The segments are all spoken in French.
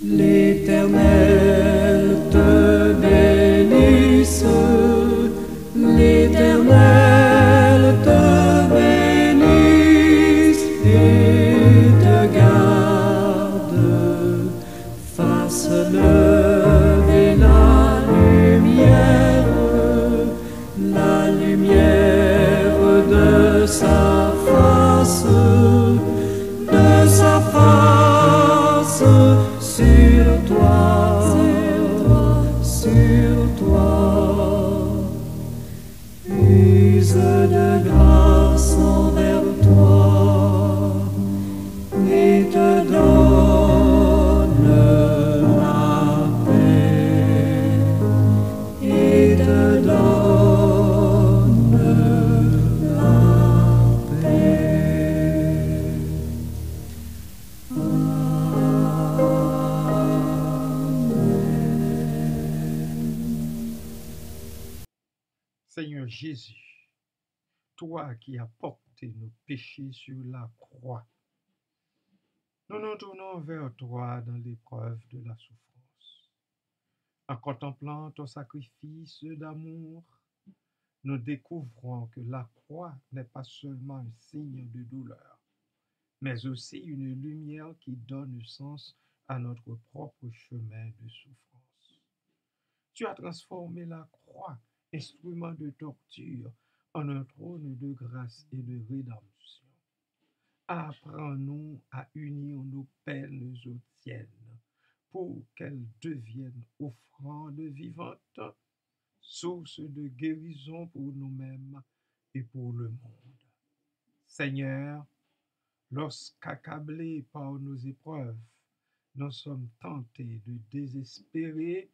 L'Éternel te bénisse, l'Éternel te bénisse et te garde, fasse lever la lumière de sa face sur toi, use de grâce envers toi et te donne la paix, et te donne la paix. Seigneur Jésus, toi qui as porté nos péchés sur la croix, nous nous tournons vers toi dans l'épreuve de la souffrance. En contemplant ton sacrifice d'amour, nous découvrons que la croix n'est pas seulement un signe de douleur, mais aussi une lumière qui donne sens à notre propre chemin de souffrance. Tu as transformé la croix, instrument de torture, en un trône de grâce et de rédemption. Apprends-nous à unir nos peines aux tiennes, pour qu'elles deviennent offrandes vivantes, source de guérison pour nous-mêmes et pour le monde. Seigneur, lorsqu'accablés par nos épreuves, nous sommes tentés de désespérer,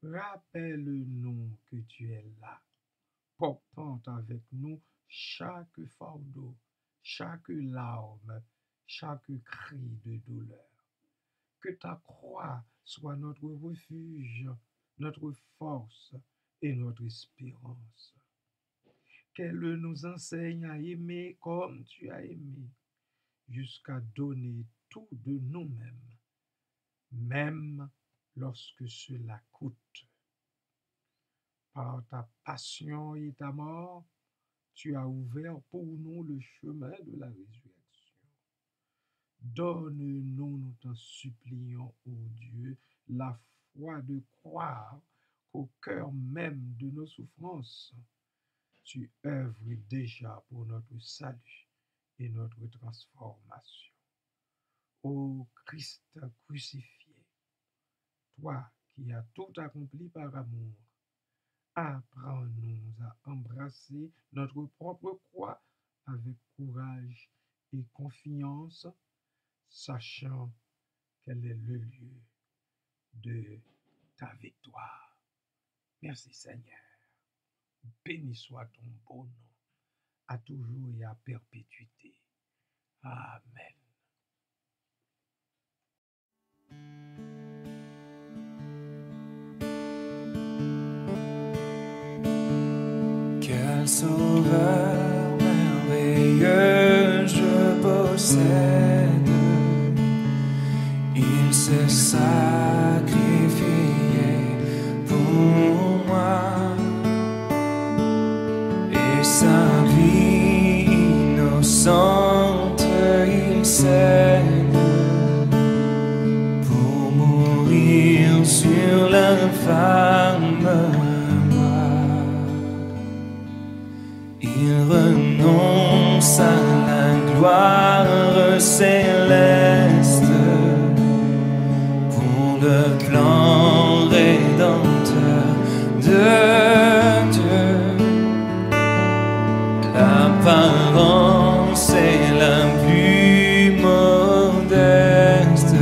rappelle-nous que tu es là, portant avec nous chaque fardeau, chaque larme, chaque cri de douleur. Que ta croix soit notre refuge, notre force et notre espérance. Qu'elle nous enseigne à aimer comme tu as aimé, jusqu'à donner tout de nous-mêmes, même lorsque cela coûte. Par ta passion et ta mort, tu as ouvert pour nous le chemin de la résurrection. Donne-nous, nous t'en supplions, ô Dieu, la foi de croire qu'au cœur même de nos souffrances, tu œuvres déjà pour notre salut et notre transformation. Ô Christ crucifié, toi qui as tout accompli par amour, apprends-nous à embrasser notre propre croix avec courage et confiance, sachant qu'elle est le lieu de ta victoire. Merci Seigneur. Béni soit ton beau nom, à toujours et à perpétuité. Amen. Quel sauveur merveilleux je possède, il s'est sacrifié pour moi, et sa vie innocente il cède pour mourir sur l'infâme croix. Il renonce à la gloire céleste pour le plan rédempteur de Dieu. L'apparence est la plus modeste.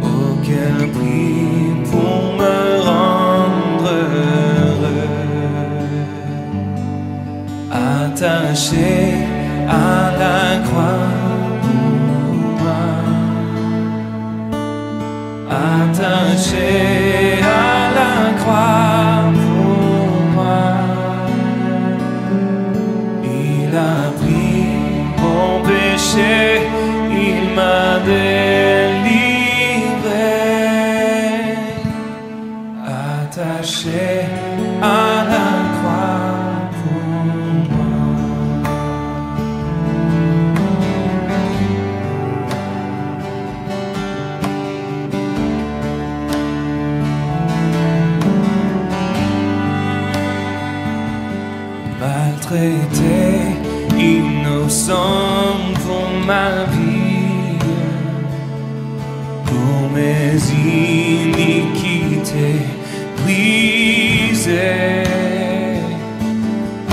Oh, quel prix pour me rendre heureux. Attaché à la croix pour moi. Attaché à la croix pour moi. Il a pris mon péché, il m'a délivré. prêté innocent pour ma vie, pour mes iniquités brisées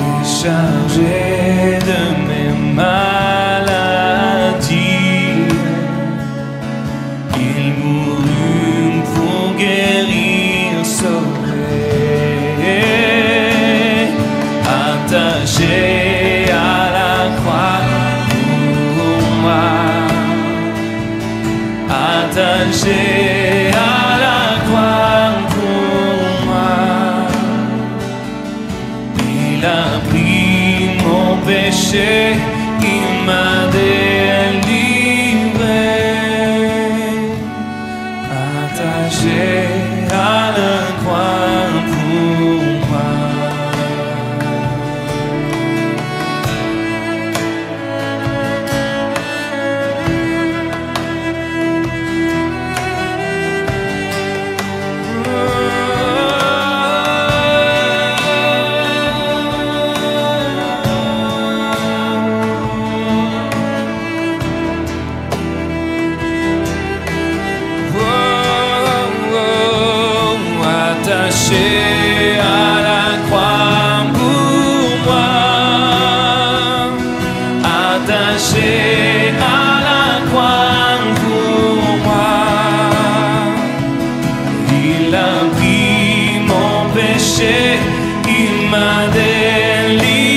et chargé de mes maladies. Il mourut pour guérir, sauver, attaché à la croix pour moi, attaché à la croix pour moi. Il a pris mon péché, il m'a délivré, attaché à la croix pour moi. Attaché à la croix pour moi, attaché à la croix pour moi. Il a pris mon péché, il m'a délivré,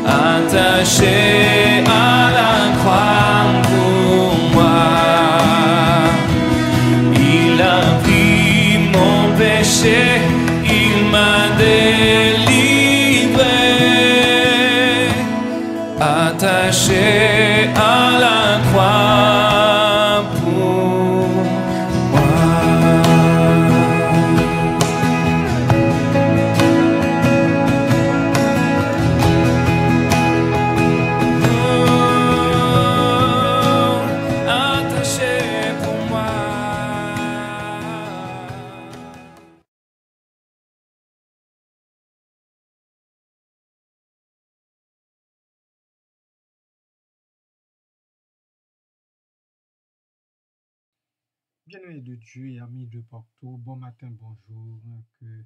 attaché à la croix pour moi. Il a pris mon péché, il m'a délivré, attaché à la croix pour moi. Attaché pour moi. Bien-aimés de Dieu et amis de partout, bon matin, bonjour, que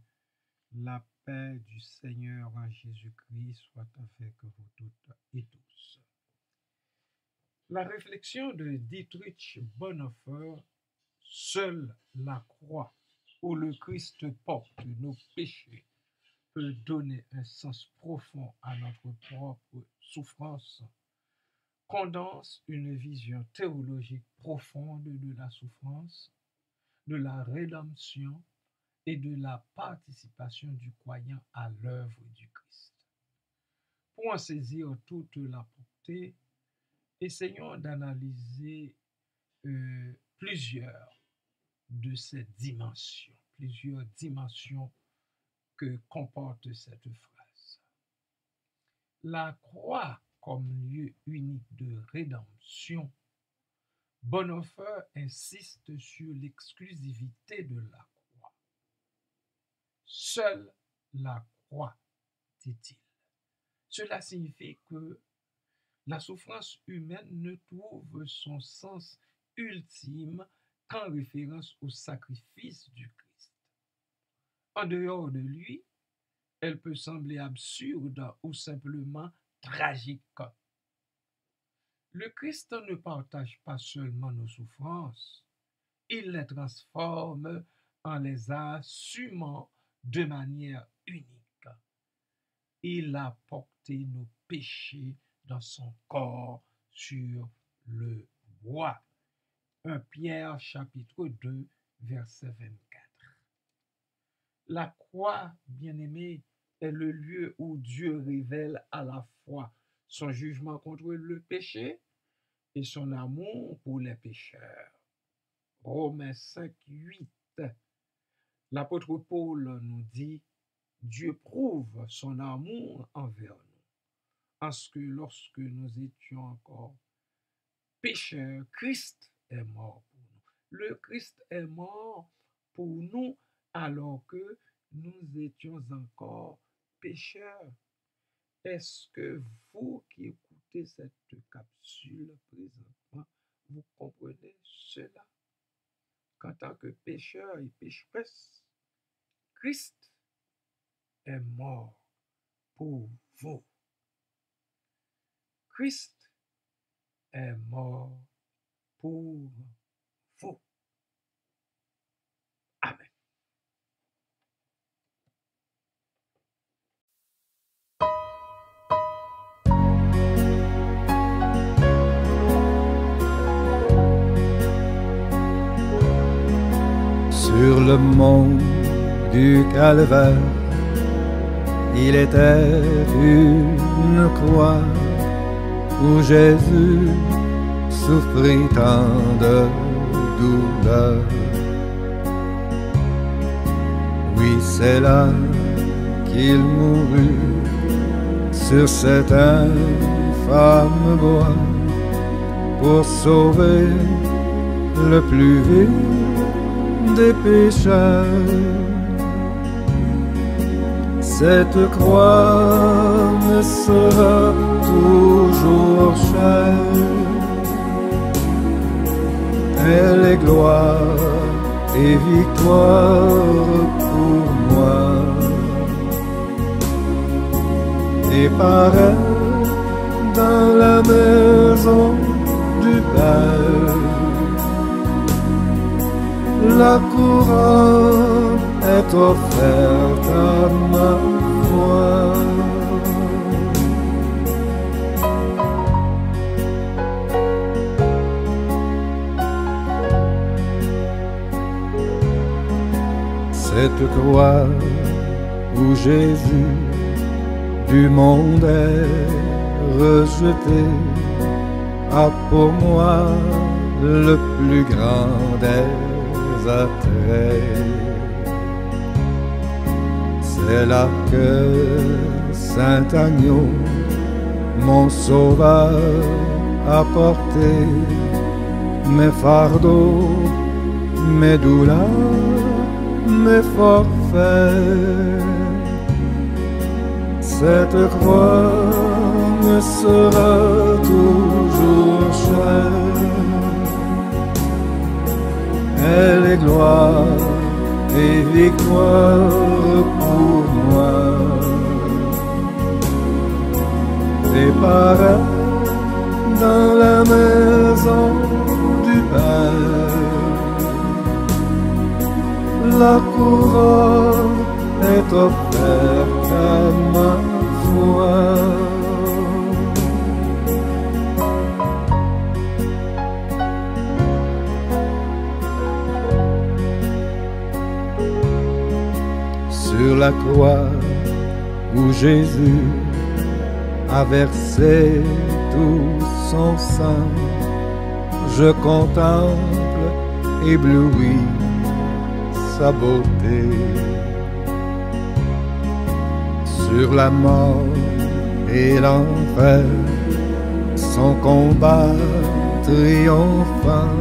la paix du Seigneur en Jésus-Christ soit avec vous toutes et tous. La réflexion de Dietrich Bonhoeffer, seule la croix où le Christ porte nos péchés peut donner un sens profond à notre propre souffrance, condense une vision théologique profonde de la souffrance, de la rédemption et de la participation du croyant à l'œuvre du Christ. Pour en saisir toute la portée, essayons d'analyser plusieurs de ces dimensions, plusieurs dimensions que comporte cette phrase. La croix comme lieu unique de rédemption, Bonhoeffer insiste sur l'exclusivité de la croix. Seule la croix, dit-il. Cela signifie que la souffrance humaine ne trouve son sens ultime qu'en référence au sacrifice du Christ. En dehors de lui, elle peut sembler absurde ou simplement tragique. Le Christ ne partage pas seulement nos souffrances, il les transforme en les assumant de manière unique. Il a porté nos péchés dans son corps sur le bois. 1 Pierre chapitre 2, verset 24. La croix, bien-aimée, est le lieu où Dieu révèle à la fois son jugement contre le péché et son amour pour les pécheurs. Romains 5, 8. L'apôtre Paul nous dit: Dieu prouve son amour envers nous, parce que lorsque nous étions encore pécheurs, Christ est mort pour nous. Le Christ est mort pour nous alors que nous étions encore pécheurs. Est-ce que vous qui écoutez cette capsule présentement, vous comprenez cela? Qu'en tant que pécheur et pécheresse, Christ est mort pour vous. Christ est mort pour vous. Amen. Sur le mont du Calvaire, il était une croix où Jésus souffrit tant de douleur. Oui, c'est là qu'il mourut sur cet infâme bois pour sauver le plus vil des pécheurs. Cette croix me sera toujours chère. Elle est gloire et victoire pour moi. Et pareil dans la maison du Père, la couronne est offerte à ma foi. Cette croix où Jésus du monde est rejeté a pour moi le plus grand des attraits. C'est là que Saint Agneau, mon sauveur, a porté mes fardeaux, mes douleurs, mes forfaits. Cette croix me sera toujours chère. Elle est gloire et victoire pour moi. Et pareil dans la maison du Père, la couronne est offerte à ma foi. Sur la croix où Jésus a versé tout son sang, je contemple ébloui sa beauté. Sur la mort et l'enfer, son combat triomphant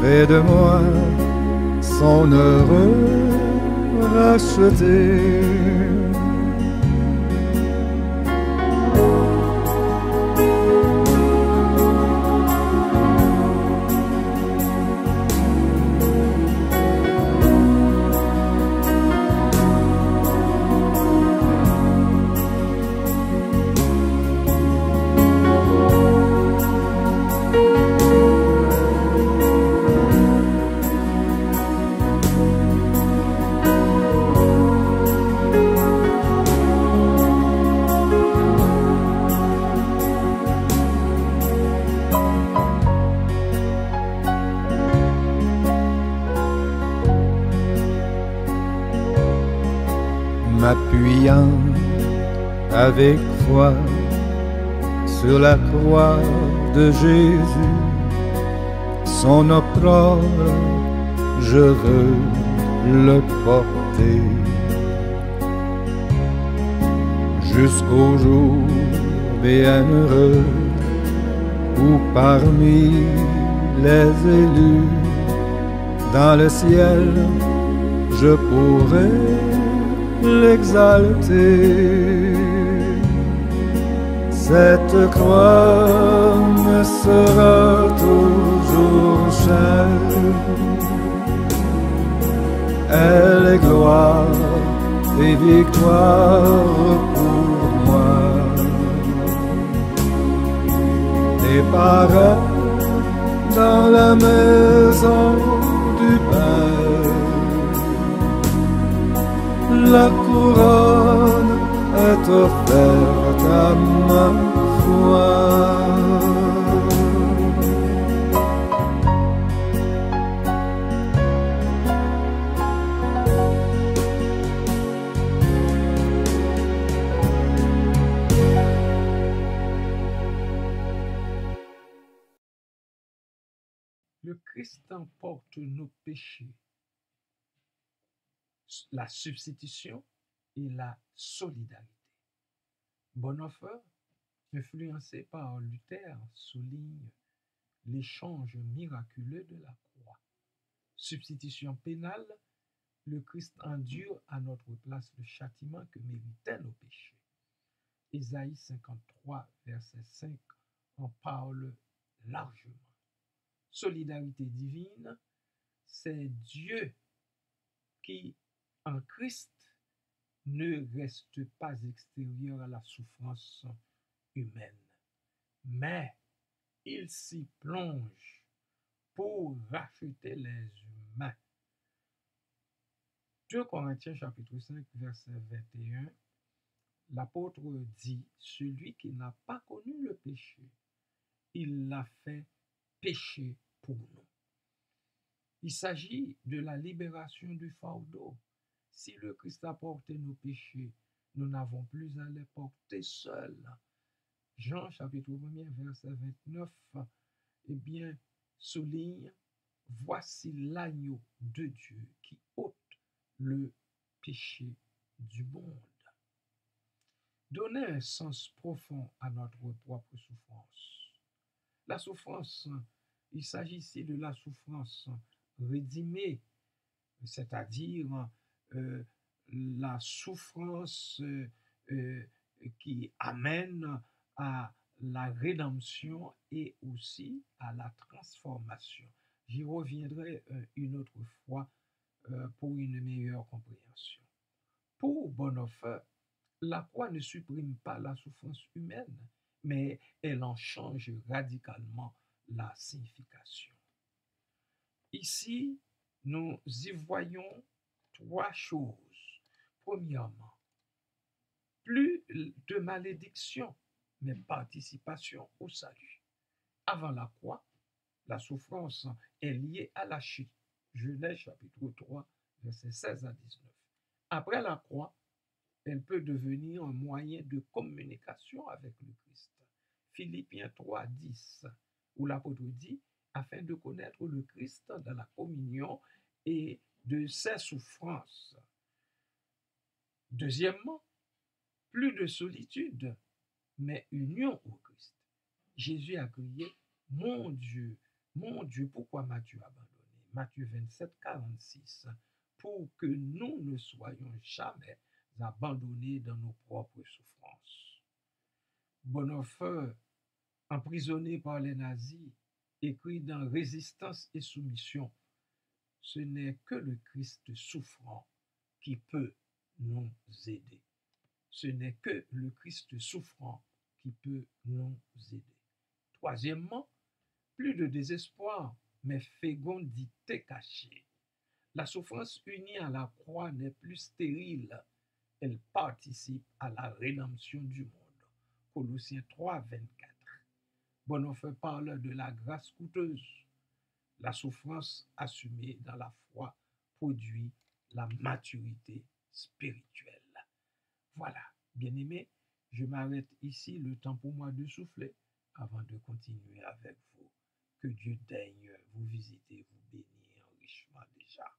fait de moi son heureux racheté. M'appuyant avec foi sur la croix de Jésus, son opprobre, je veux le porter jusqu'au jour bienheureux où parmi les élus dans le ciel je pourrai l'exalter. Cette croix me sera toujours chère. Elle est gloire et victoire pour moi. Et pareil dans la maison du Père, la couronne est offerte à ma foi. Le Christ emporte nos péchés, la substitution et la solidarité. Bonhoeffer, influencé par Luther, souligne l'échange miraculeux de la croix. Substitution pénale, le Christ endure à notre place le châtiment que méritaient nos péchés. Ésaïe 53, verset 5 en parle largement. Solidarité divine, c'est Dieu qui, en Christ, ne reste pas extérieur à la souffrance humaine, mais il s'y plonge pour racheter les humains. 2 Corinthiens chapitre 5, verset 21, l'apôtre dit, celui qui n'a pas connu le péché, il l'a fait péché pour nous. Il s'agit de la libération du fardeau. Si le Christ a porté nos péchés, nous n'avons plus à les porter seuls. Jean chapitre 1, verset 29, eh bien, souligne, voici l'agneau de Dieu qui ôte le péché du monde. Donner un sens profond à notre propre souffrance. La souffrance, il s'agit ici de la souffrance rédimée, c'est-à-dire la souffrance qui amène à la rédemption et aussi à la transformation. J'y reviendrai une autre fois pour une meilleure compréhension. Pour Bonhoeffer, la croix ne supprime pas la souffrance humaine, mais elle en change radicalement la signification. Ici, nous y voyons 3 choses. Premièrement, plus de malédiction, mais participation au salut. Avant la croix, la souffrance est liée à la chute. Genèse chapitre 3, versets 16 à 19. Après la croix, elle peut devenir un moyen de communication avec le Christ. Philippiens 3, 10, où l'apôtre dit, afin de connaître le Christ dans la communion et de ses souffrances. Deuxièmement, plus de solitude, mais union au Christ. Jésus a crié, mon Dieu, pourquoi m'as-tu abandonné? Matthieu 27, 46, pour que nous ne soyons jamais abandonnés dans nos propres souffrances. Bonhoeffer, emprisonné par les nazis, écrit dans Résistance et soumission, ce n'est que le Christ souffrant qui peut nous aider. Ce n'est que le Christ souffrant qui peut nous aider. Troisièmement, plus de désespoir, mais fécondité cachée. La souffrance unie à la croix n'est plus stérile, elle participe à la rédemption du monde. Colossiens 3, 24. Bonhoeffer parle de la grâce coûteuse. La souffrance assumée dans la foi produit la maturité spirituelle. Voilà, bien-aimés, je m'arrête ici, le temps pour moi de souffler avant de continuer avec vous. Que Dieu daigne vous visiter, vous bénir richement déjà.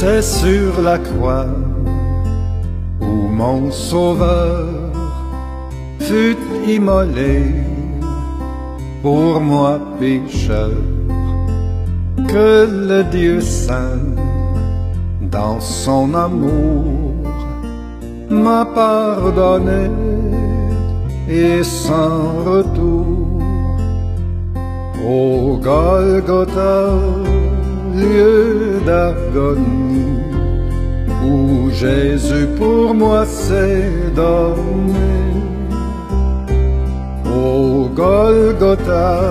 C'est sur la croix où mon sauveur fut immolé pour moi pécheur, que le Dieu saint, dans son amour, m'a pardonné et sans retour. Au Golgotha, lieu d'agonie, où Jésus pour moi s'est donné. Au Golgotha,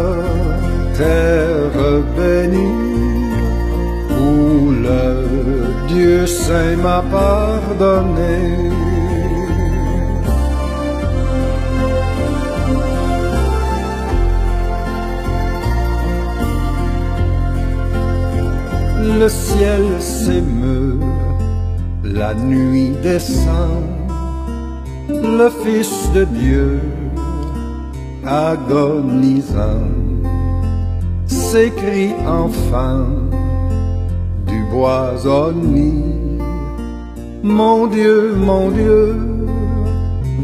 terre bénie, où le Dieu saint m'a pardonné. Le ciel s'émeut, la nuit descend, le Fils de Dieu agonisant s'écrie enfin du boisonnier: mon Dieu,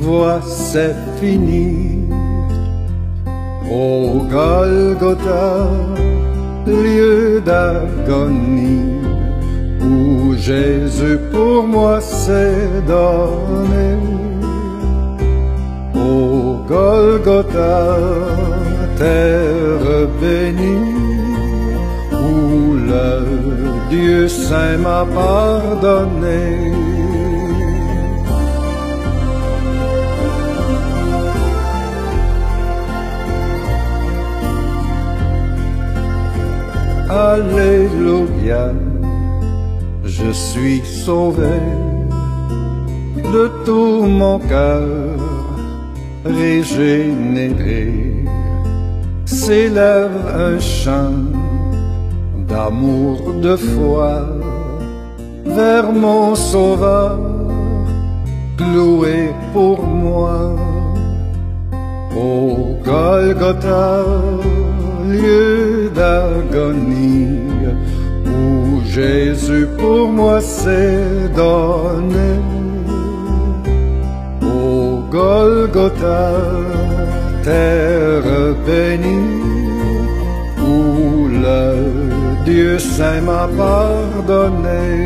vois c'est fini. Au Golgotha, lieu d'agonie, où Jésus pour moi s'est donné. Au Golgotha, terre bénie, où le Dieu saint m'a pardonné. Alléluia, je suis sauvé, de tout mon cœur régénéré, s'élève un chant d'amour, de foi, vers mon Sauveur, cloué pour moi. Au Golgotha, lieu d'agonie, où Jésus pour moi s'est donné. Au Golgotha, terre bénie, où le Dieu saint m'a pardonné.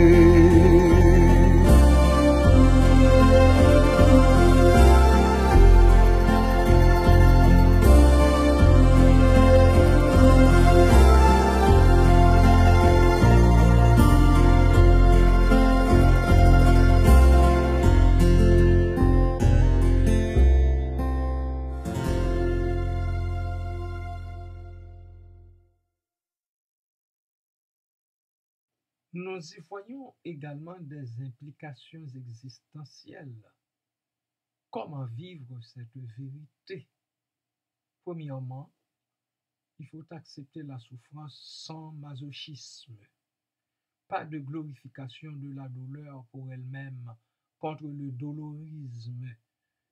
Nous y voyons également des implications existentielles. Comment vivre cette vérité? Premièrement, il faut accepter la souffrance sans masochisme. Pas de glorification de la douleur pour elle-même, contre le dolorisme.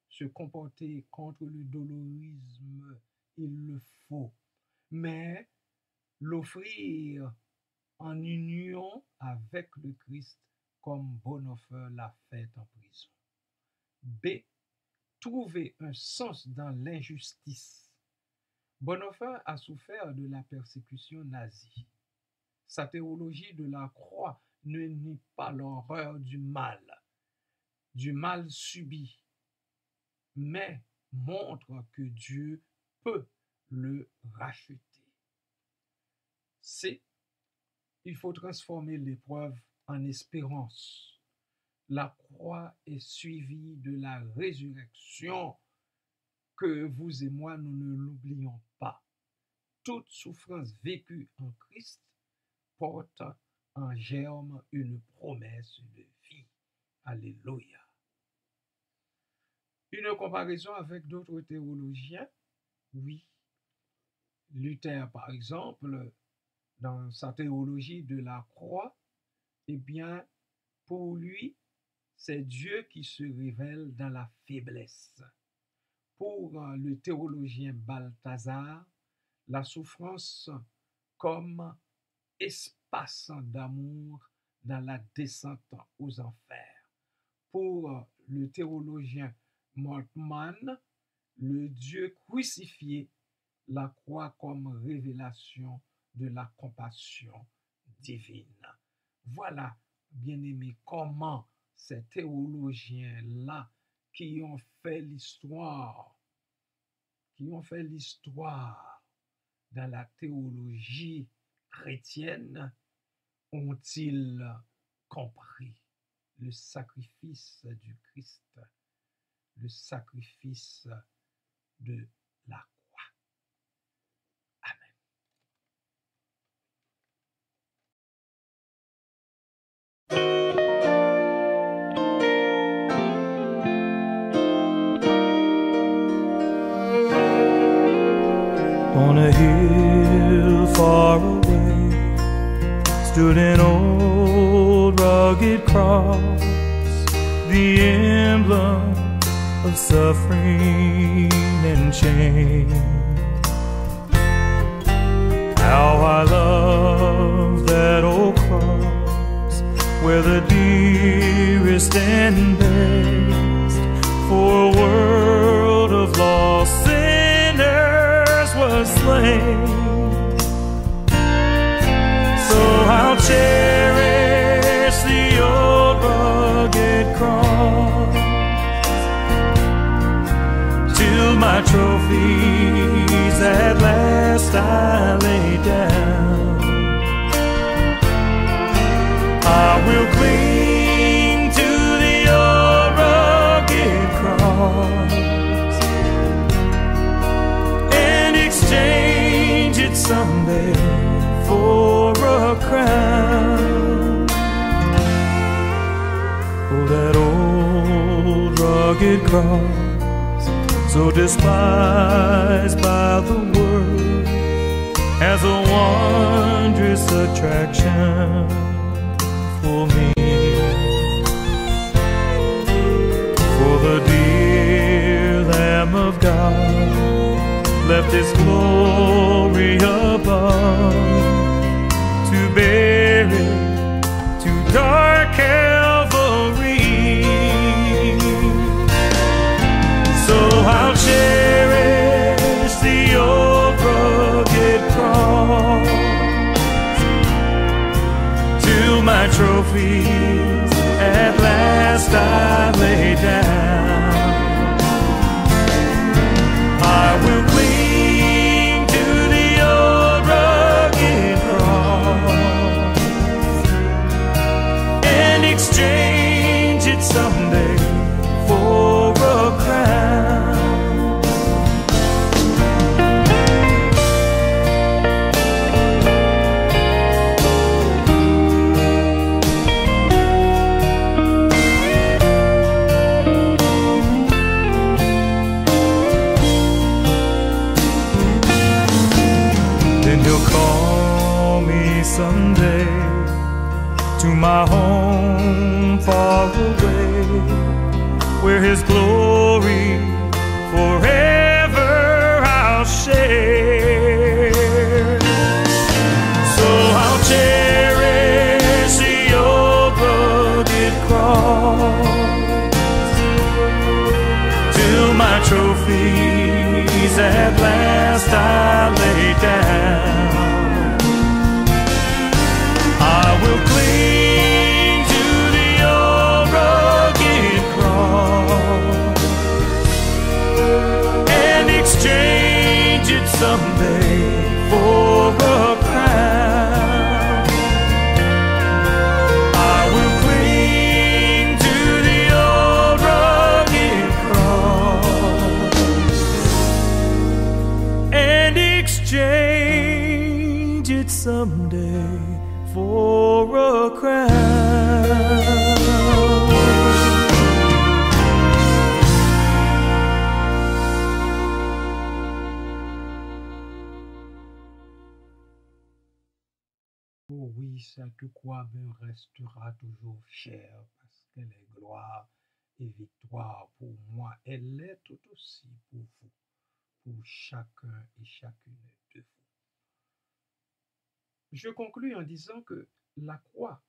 Se comporter contre le dolorisme, il le faut, mais l'offrir en union avec le Christ comme Bonhoeffer l'a fait en prison. B. Trouver un sens dans l'injustice. Bonhoeffer a souffert de la persécution nazie. Sa théologie de la croix ne nie pas l'horreur du mal subi, mais montre que Dieu peut le racheter. C. Il faut transformer l'épreuve en espérance. La croix est suivie de la résurrection. Que vous et moi, nous ne l'oublions pas. Toute souffrance vécue en Christ porte en germe une promesse de vie. Alléluia. Une comparaison avec d'autres théologiens? Oui. Luther, par exemple, dans sa théologie de la croix, eh bien, pour lui, c'est Dieu qui se révèle dans la faiblesse. Pour le théologien Balthazar, la souffrance comme espace d'amour dans la descente aux enfers. Pour le théologien Moltmann, le Dieu crucifié, la croix comme révélation de la compassion divine. Voilà, bien-aimés, comment ces théologiens-là qui ont fait l'histoire dans la théologie chrétienne, ont-ils compris le sacrifice du Christ, le sacrifice de la croix. Amen. On a hill far away stood an old rugged cross, the emblem of suffering and shame. How I love that old cross, where the dearest and best for a world of lost sinners was slain. So I'll cherish the old rugged cross till my trophies at last I lay down. I will cling to the old rugged cross and exchange it someday for a crown. Oh, that old rugged cross, so despised by the world, has a wondrous attraction for me. For the dear Lamb of God left His glory above to bear it to dark Calvary. So I'll cherish the old rugged cross till my trophies at last I lay down. I will cling to the old rugged cross and exchange it someday for a crown. Someday to my home far away, where His glory forever I'll share. So I'll cherish the old rugged cross till my trophies at last I lay down. I will cling to the old rugged cross and exchange it someday for a crown. I will cling to the old rugged cross and exchange it someday for a crown. Oh oui, cette croix me restera toujours chère parce qu'elle est gloire et victoire pour moi. Elle l'est tout aussi pour vous, pour chacun et chacune de vous. Je conclus en disant que la croix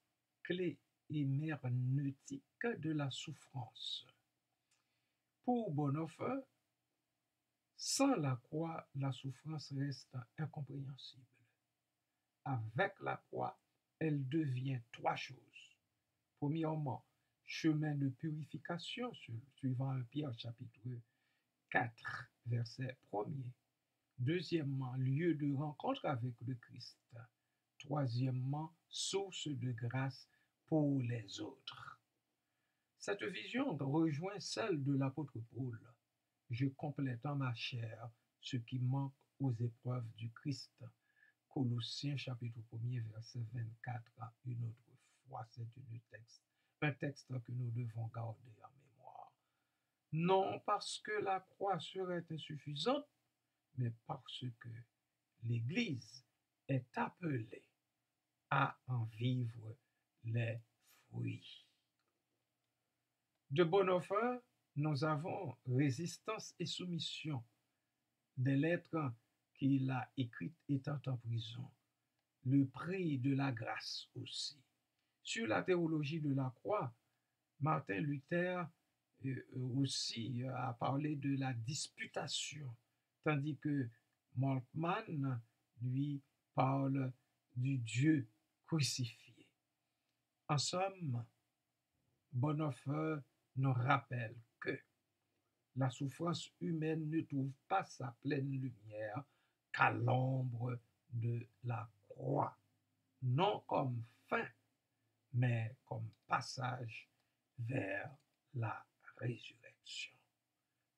clé herméneutique de la souffrance. Pour Bonhoeffer, sans la croix, la souffrance reste incompréhensible. Avec la croix, elle devient trois choses. Premièrement, chemin de purification, suivant 1 Pierre chapitre 4, verset 1er. Deuxièmement, lieu de rencontre avec le Christ. Troisièmement, source de grâce pour les autres. Cette vision rejoint celle de l'apôtre Paul. Je complète en ma chair ce qui manque aux épreuves du Christ. Colossiens chapitre 1er, verset 24, une autre fois, c'est un texte que nous devons garder en mémoire. Non parce que la croix serait insuffisante, mais parce que l'Église est appelée à en vivre les fruits. De Bonhoeffer, nous avons Résistance et soumission, des lettres qu'il a écrites étant en prison, le prix de la grâce aussi. Sur la théologie de la croix, Martin Luther aussi a parlé de la disputation, tandis que Moltmann, lui, parle du Dieu crucifié. En somme, Bonhoeffer nous rappelle que la souffrance humaine ne trouve pas sa pleine lumière qu'à l'ombre de la croix, non comme fin, mais comme passage vers la résurrection.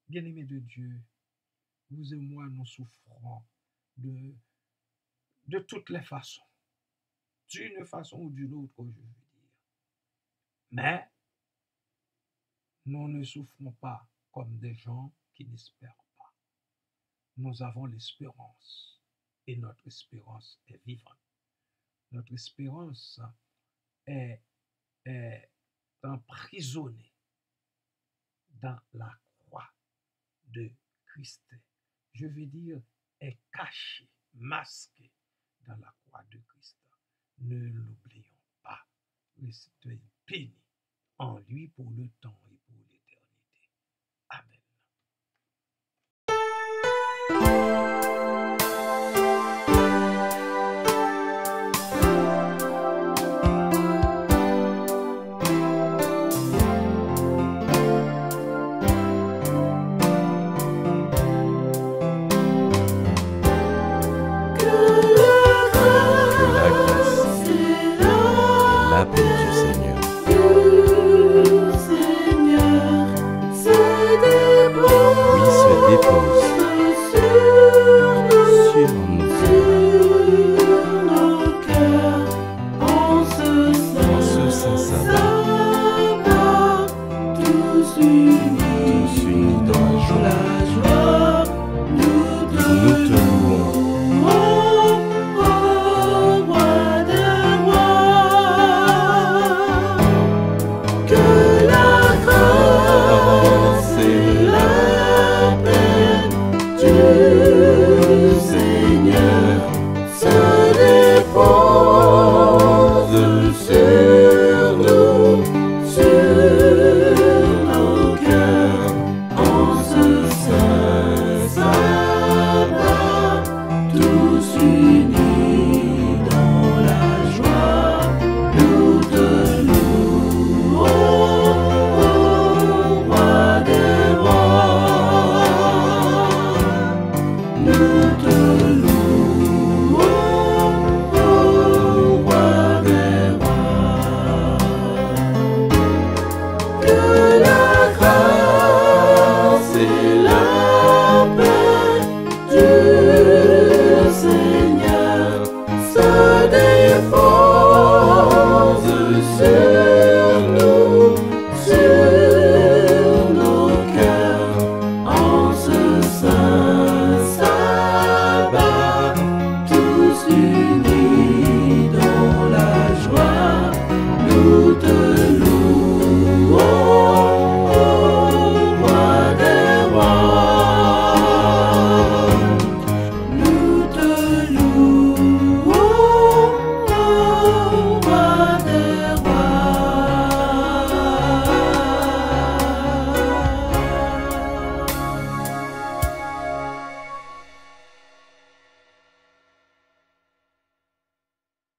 Bien-aimés de Dieu, vous et moi, nous souffrons de toutes les façons, d'une façon ou d'une autre, je veux dire. Mais nous ne souffrons pas comme des gens qui n'espèrent pas. Nous avons l'espérance et notre espérance est vivante. Notre espérance est emprisonnée dans la croix de Christ. Je veux dire, est cachée, masquée dans la croix de Christ. Ne l'oublions pas. Restez bénis en lui pour le temps